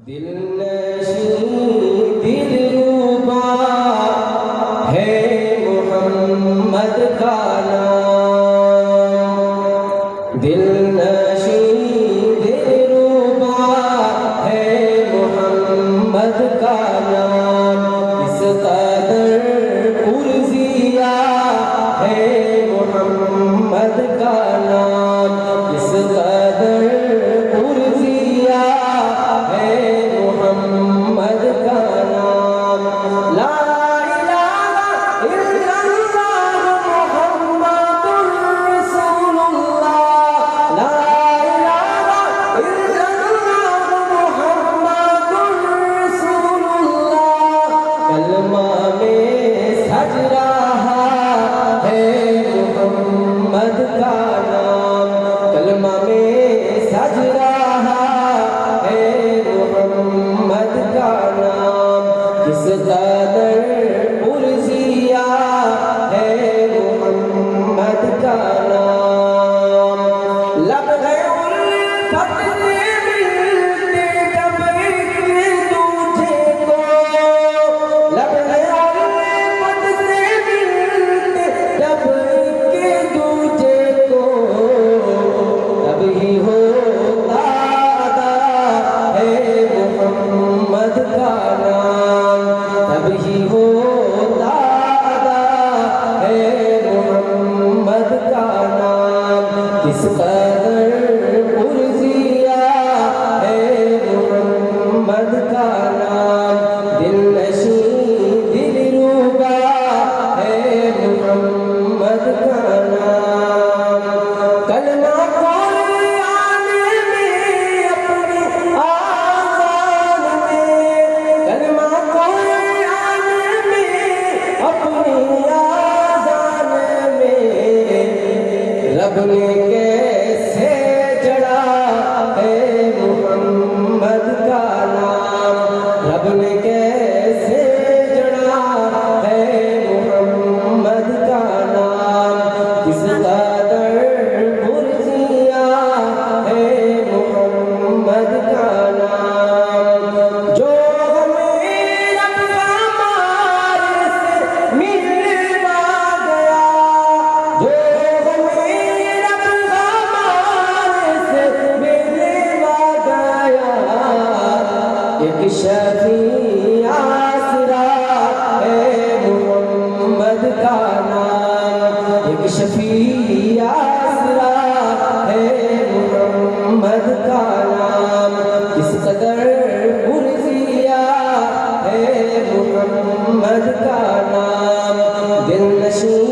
دل نشین دلربا ہے محمد کا نام، دل نشین دلربا ہے محمد کا نام، اس قدر پرزیا ہے محمد کا نام، اس قدر پرزیا ہے محمد کا نام، لا الہ الا اللہ محمد رسول اللہ، لا الہ الا اللہ محمد رسول اللہ، کلمہ میں سج رہا ہے محمد کا نام، کلمہ میں سج رہا ہے محمد کا نام، کس قدر پرزیا ہے محمد کا نام، لب ہے الفت سے ملتے جب ایک دوجے کو، لب ہے الفت سے ملتے جب ایک دوجے کو، تب ہی ہوتا ادا ہے محمد کا نام، تب ہی ہوتا ادا ہے محمد کا نام، کس قدر پرزیا ہے محمد کا نام، دل نشین دلربا ہے محمد کا نام، کلمہ قرآن میں اپنی آذان میں، کلمہ قرآن میں اپنی آذان میں، رب نے کیسے جڑا ہے محمد کا نام، رب نے کیسے جڑا ہے محمد کا نام، کس قدر پرزیا ہے محمد کا نام، جو ہمیں رب ہمارے سے ملوا گیا، جو ہمیں رب ہمارے سے ملوا گیا، ایک شفیع آسرا ہے محمد کا نام، ایک شفیع آسرا ہے محمد کا نام، کس قدر پرزیا ہے محمد کا نام، دل نشین